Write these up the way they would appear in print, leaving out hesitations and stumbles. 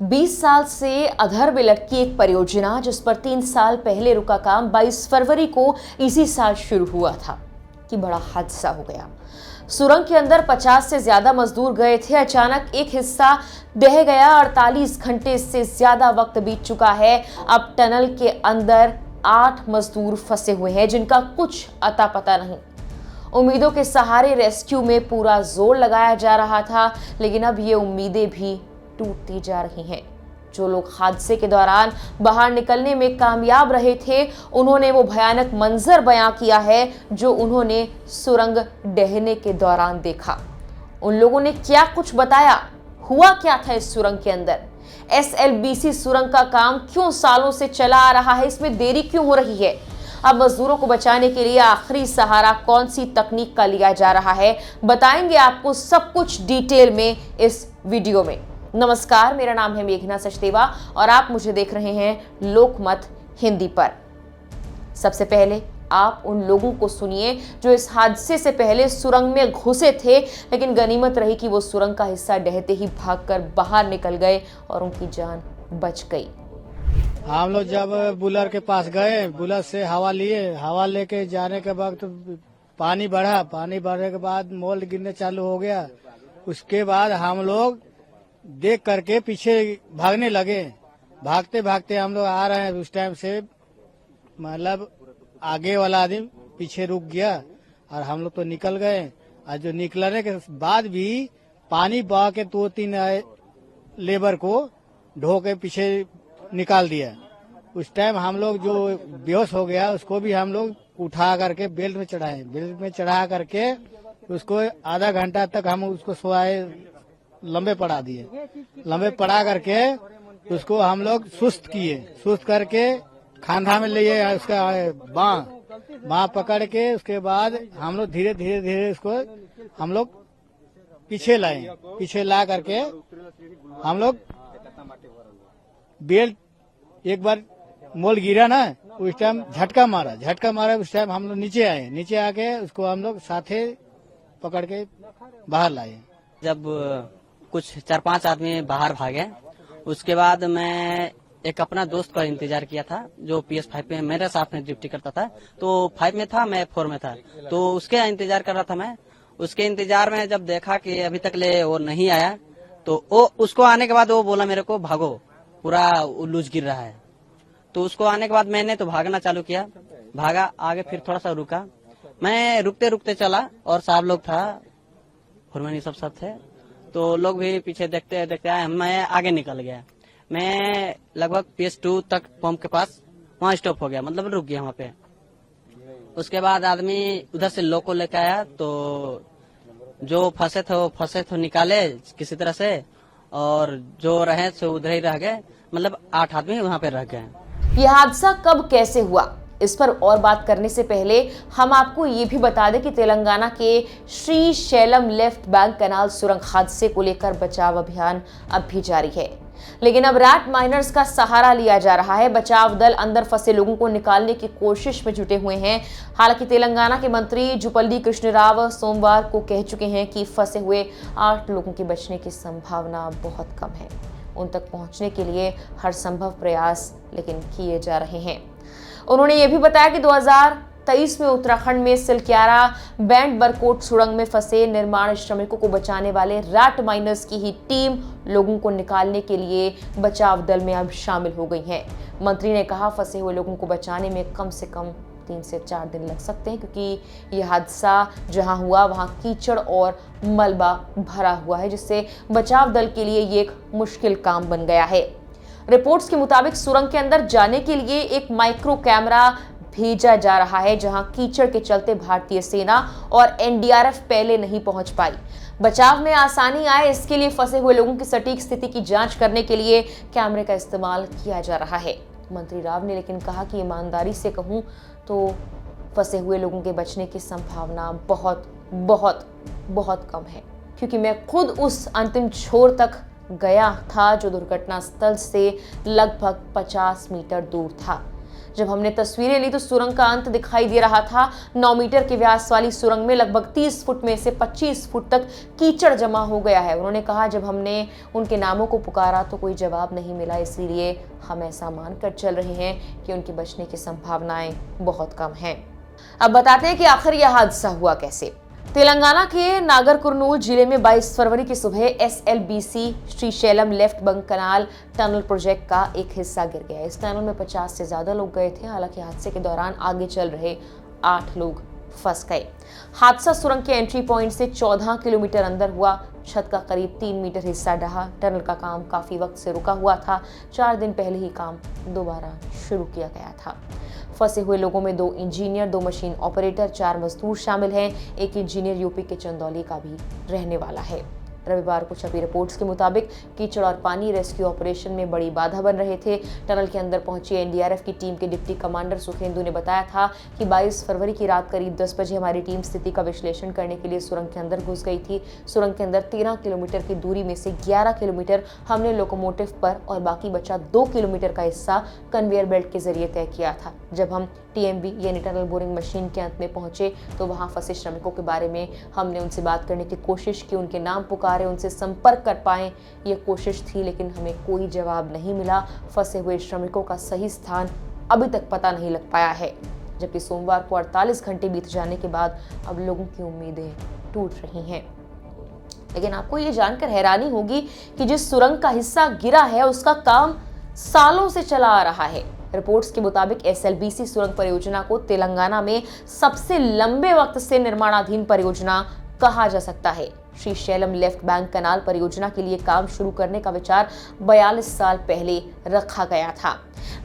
20 साल से अधर में लटकी एक परियोजना जिस पर 3 साल पहले रुका काम 22 फरवरी को इसी साल शुरू हुआ था कि बड़ा हादसा हो गया। सुरंग के अंदर 50 से ज्यादा मजदूर गए थे। अचानक एक हिस्सा ढह गया। 48 घंटे से ज्यादा वक्त बीत चुका है। अब टनल के अंदर 8 मजदूर फंसे हुए हैं जिनका कुछ अता पता नहीं। उम्मीदों के सहारे रेस्क्यू में पूरा जोर लगाया जा रहा था, लेकिन अब ये उम्मीदें भी टूटती जा रही हैं। जो लोग हादसे के दौरान बाहर निकलने में कामयाब रहे थे, उन्होंने वो भयानक मंजर बयां किया है जो उन्होंने सुरंग ढहने के दौरान देखा। उन लोगों ने क्या कुछ बताया, हुआ क्या था इस सुरंग के अंदर, एसएलबीसी सुरंग का काम क्यों सालों से चला आ रहा है, इसमें देरी क्यों हो रही है, अब मजदूरों को बचाने के लिए आखिरी सहारा कौन सी तकनीक का लिया जा रहा है, बताएंगे आपको सब कुछ डिटेल में इस वीडियो में। नमस्कार, मेरा नाम है मेघना सचदेवा और आप मुझे देख रहे हैं लोकमत हिंदी पर। सबसे पहले आप उन लोगों को सुनिए जो इस हादसे से पहले सुरंग में घुसे थे, लेकिन गनीमत रही कि वो सुरंग का हिस्सा ढहते ही भागकर बाहर निकल गए और उनकी जान बच गई। हम लोग जब बुलर के पास गए, बुलर से हवा लिए, हवा लेके जाने के वक्त पानी बढ़ा, पानी बढ़ने के बाद मोल्ड गिरने चालू हो गया। उसके बाद हम लोग देख करके पीछे भागने लगे। भागते भागते हम लोग आ रहे हैं, उस टाइम से मतलब आगे वाला आदमी पीछे रुक गया और हम लोग तो निकल गए। और जो निकलने के बाद भी पानी बहा के 2-3 लेबर को ढो के पीछे निकाल दिया। उस टाइम हम लोग जो बेहोश हो गया उसको भी हम लोग उठा करके बेल्ट में चढ़ाए। बेल्ट में चढ़ा करके उसको आधा घंटा तक हम उसको सोए, लंबे पड़ा दिए। लंबे पड़ा करके उसको हम लोग सुस्त किए। सुस्त करके खांधा में लिए, उसका बाँ पकड़ के उसके बाद हम लोग धीरे धीरे उसको हम लोग पीछे लाए। पीछे ला करके हम लोग बेल्ट एक बार मोल गिरा ना, उस टाइम झटका मारा। उस टाइम हम लोग नीचे आए। नीचे आके उसको हम लोग साथे पकड़ के बाहर लाए। जब कुछ 4-5 आदमी बाहर भागे, उसके बाद मैं एक अपना दोस्त का इंतजार किया था जो PS5 में मेरे साथ में ड्यूटी करता था। तो 5 में था, मैं 4 में था, तो उसके इंतजार कर रहा था मैं। उसके इंतजार में जब देखा कि अभी तक ले वो नहीं आया, तो वो उसको आने के बाद वो बोला मेरे को भागो, पूरा लूज गिर रहा है। तो उसको आने के बाद मैंने तो भागना चालू किया। भागा आगे, फिर थोड़ा सा रुका। मैं रुकते रुकते चला और साहब लोग था, फुरमानी सब थे, तो लोग भी पीछे देखते देखते आए। मैं आगे निकल गया। मैं लगभग PS2 तक पंप के पास वहाँ स्टॉप हो गया, मतलब रुक गया वहाँ पे। उसके बाद आदमी उधर से लोग को लेके आया, तो जो फंसे थे वो निकाले किसी तरह से, और जो रहे सो उधर ही रह गए। मतलब 8 आदमी वहाँ पे रह गए। यह हादसा कब कैसे हुआ, इस पर और बात करने से पहले हम आपको ये भी बता दें कि तेलंगाना के Shri Shailam left bank canal सुरंग हादसे को लेकर बचाव अभियान अब भी जारी है, लेकिन अब रैट माइनर्स का सहारा लिया जा रहा है। बचाव दल अंदर फंसे लोगों को निकालने की कोशिश में जुटे हुए हैं। हालांकि तेलंगाना के मंत्री जुपल्ली कृष्ण राव सोमवार को कह चुके हैं कि फंसे हुए 8 लोगों के बचने की संभावना बहुत कम है। उन तक पहुंचने के लिए हर संभव प्रयास लेकिन किए जा रहे हैं। उन्होंने ये भी बताया कि 2023 में उत्तराखंड में सिलक्यारा बैंड बरकोट सुरंग में फंसे निर्माण श्रमिकों को बचाने वाले रैट माइनर्स की ही टीम लोगों को निकालने के लिए बचाव दल में अब शामिल हो गई है। मंत्री ने कहा, फंसे हुए लोगों को बचाने में कम से कम 3 से 4 दिन लग सकते हैं, क्योंकि यह हादसा जहां हुआ वहां कीचड़ और मलबा भरा हुआ है, जिससे बचाव दल के लिए ये एक मुश्किल काम बन गया है। रिपोर्ट्स के मुताबिक सुरंग के अंदर जाने के लिए एक माइक्रो कैमरा भेजा जा रहा है, जहां कीचड़ के चलते भारतीय सेना और NDRF पहले नहीं पहुंच पाई। बचाव में आसानी आए, इसके लिए फंसे हुए लोगों की सटीक स्थिति की जांच करने के लिए कैमरे का इस्तेमाल किया जा रहा है। मंत्री राव ने लेकिन कहा कि ईमानदारी से कहूं तो फंसे हुए लोगों के बचने की संभावना बहुत बहुत बहुत कम है, क्योंकि मैं खुद उस अंतिम छोर तक गया था जो दुर्घटना स्थल से लगभग 50 मीटर दूर था। जब हमने तस्वीरें ली तो सुरंग का अंत दिखाई दे रहा था। 9 मीटर के व्यास वाली सुरंग में लगभग 30 फुट में से 25 फुट तक कीचड़ जमा हो गया है। उन्होंने कहा, जब हमने उनके नामों को पुकारा तो कोई जवाब नहीं मिला, इसलिए हम ऐसा मानकर चल रहे हैं कि उनके बचने की संभावनाएं बहुत कम हैं। अब बताते हैं कि आखिर यह हादसा हुआ कैसे। तेलंगाना के नागर कुर्नूल जिले में 22 फरवरी की सुबह SLBC श्रीशैलम लेफ्ट बंक कनाल टनल प्रोजेक्ट का एक हिस्सा गिर गया। इस टनल में 50 से ज्यादा लोग गए थे। हालांकि हादसे के दौरान आगे चल रहे 8 लोग फंस गए। हादसा सुरंग के एंट्री पॉइंट से 14 किलोमीटर अंदर हुआ। छत का करीब 3 मीटर हिस्सा ढहा। टनल का काम काफी वक्त से रुका हुआ था। 4 दिन पहले ही काम दोबारा शुरू किया गया था। फंसे हुए लोगों में 2 इंजीनियर, 2 मशीन ऑपरेटर, 4 मजदूर शामिल हैं। एक इंजीनियर यूपी के चंदौली का भी रहने वाला है। रविवार को छपी रिपोर्ट्स के मुताबिक कीचड़ और पानी रेस्क्यू ऑपरेशन में बड़ी बाधा बन रहे थे। टनल के अंदर पहुंची NDRF की टीम के डिप्टी कमांडर सुखेंदु ने बताया था कि 22 फरवरी की रात करीब 10 बजे हमारी टीम स्थिति का विश्लेषण करने के लिए सुरंग के अंदर घुस गई थी। सुरंग के अंदर 13 किलोमीटर की दूरी में से 11 किलोमीटर हमने लोकोमोटिव पर और बाकी बचा 2 किलोमीटर का हिस्सा कन्वेयर बेल्ट के जरिए तय किया था। जब हम TMB यानी टनल बोरिंग मशीन के अंत में पहुंचे तो वहां फंसे श्रमिकों के बारे में हमने उनसे बात करने की कोशिश की, उनके नाम पुकारे, उनसे संपर्क कर पाए, ये कोशिश थी, लेकिन हमें कोई जवाब नहीं मिला। फंसे हुए श्रमिकों का सही स्थान अभी तक पता नहीं लग पाया है, जबकि सोमवार को 48 घंटे बीत जाने के बाद अब लोगों की उम्मीदें टूट रही हैं। लेकिन आपको ये जानकर हैरानी होगी कि जिस सुरंग का हिस्सा गिरा है उसका काम सालों से चला आ रहा है। रिपोर्ट्स के मुताबिक SLBC सुरंग परियोजना को तेलंगाना में सबसे लंबे वक्त से निर्माणाधीन परियोजना कहा जा सकता है। श्रीशैलम लेफ्ट बैंक कनाल परियोजना के लिए काम शुरू करने का विचार 42 साल पहले रखा गया था।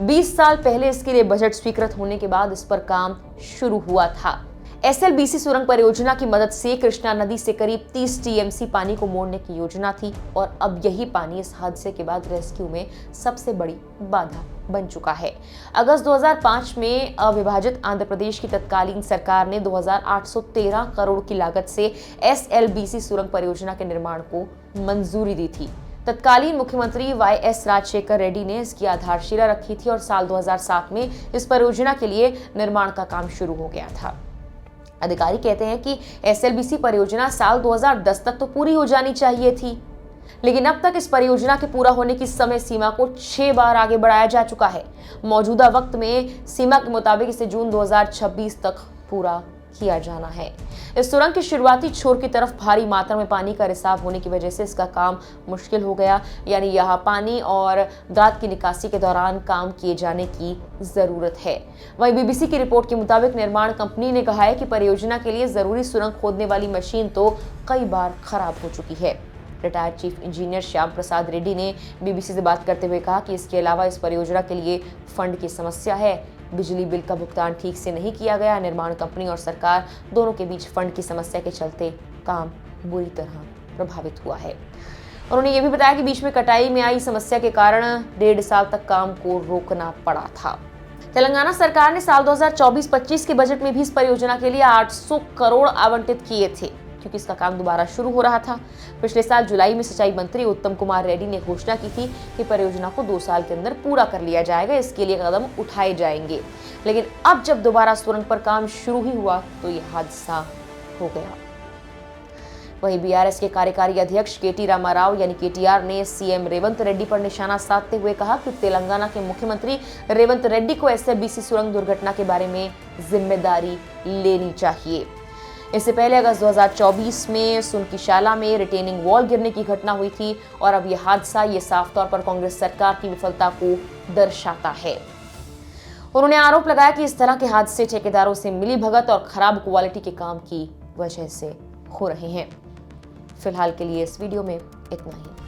20 साल पहले इसके लिए बजट स्वीकृत होने के बाद इस पर काम शुरू हुआ था। SLBC सुरंग परियोजना की मदद से कृष्णा नदी से करीब 30 TMC पानी को मोड़ने की योजना थी और अब यही पानी इस हादसे के बाद रेस्क्यू में सबसे बड़ी बाधा बन चुका है। अगस्त 2005 में अविभाजित आंध्र प्रदेश की तत्कालीन सरकार ने 2813 करोड़ की लागत से SLBC सुरंग परियोजना के निर्माण को मंजूरी दी थी। तत्कालीन मुख्यमंत्री YS राजशेखर रेड्डी ने इसकी आधारशिला रखी थी और साल 2007 में इस परियोजना के लिए निर्माण का काम शुरू हो गया था। अधिकारी कहते हैं कि SLBC परियोजना साल 2010 तक तो पूरी हो जानी चाहिए थी, लेकिन अब तक इस परियोजना के पूरा होने की समय सीमा को 6 बार आगे बढ़ाया जा चुका है। मौजूदा वक्त में सीमा के मुताबिक इसे जून 2026 तक पूरा किया जाना है। इस सुरंग की शुरुआती छोर की तरफ भारी मात्रा में पानी का रिसाव होने की वजह से इसका काम मुश्किल हो गया, यानी यहाँ पानी और गाद की निकासी के दौरान काम किए जाने की जरूरत है। वहीं BBC की रिपोर्ट के मुताबिक निर्माण कंपनी ने कहा है कि परियोजना के लिए जरूरी सुरंग खोदने वाली मशीन तो कई बार खराब हो चुकी है। Retired chief engineer Shyam Prasad Reddy ने BBC से बात करते हुए कहा कि इसके अलावा इस परियोजना के लिए फंड की समस्या है। बिजली बिल का भुगतान ठीक से नहीं किया गया। निर्माण कंपनी और सरकार दोनों के बीच फंड की समस्या के चलते काम बुरी तरह प्रभावित हुआ है। उन्होंने ये भी बताया कि बीच में कटाई में आई समस्या के कारण 1.5 साल तक काम को रोकना पड़ा था। तेलंगाना सरकार ने साल 2024-25 के बजट में भी इस परियोजना के लिए 800 करोड़ आवंटित किए थे, क्योंकि इसका काम दोबारा शुरू हो रहा था। पिछले साल जुलाई में सिंचाई मंत्री उत्तम कुमार रेड्डी ने घोषणा की थी कि परियोजना को 2 साल के अंदर पूरा कर लिया जाएगा, इसके लिए कदम उठाए जाएंगे। लेकिन अब जब दोबारा सुरंग पर काम शुरू ही हुआ तो यह हादसा हो गया। वहीं BRS के कार्यकारी अध्यक्ष KT रामाराव यानी KTR ने CM रेवंत रेड्डी पर निशाना साधते हुए कहा कि तेलंगाना के मुख्यमंत्री रेवंत रेड्डी को SLBC सुरंग दुर्घटना के बारे में जिम्मेदारी लेनी चाहिए। इससे पहले अगस्त 2024 में सुनकीशाला में रिटेनिंग वॉल गिरने की घटना हुई थी और अब यह हादसा ये साफ तौर पर कांग्रेस सरकार की विफलता को दर्शाता है। उन्होंने आरोप लगाया कि इस तरह के हादसे ठेकेदारों से मिली भगत और खराब क्वालिटी के काम की वजह से हो रहे हैं। फिलहाल के लिए इस वीडियो में इतना ही।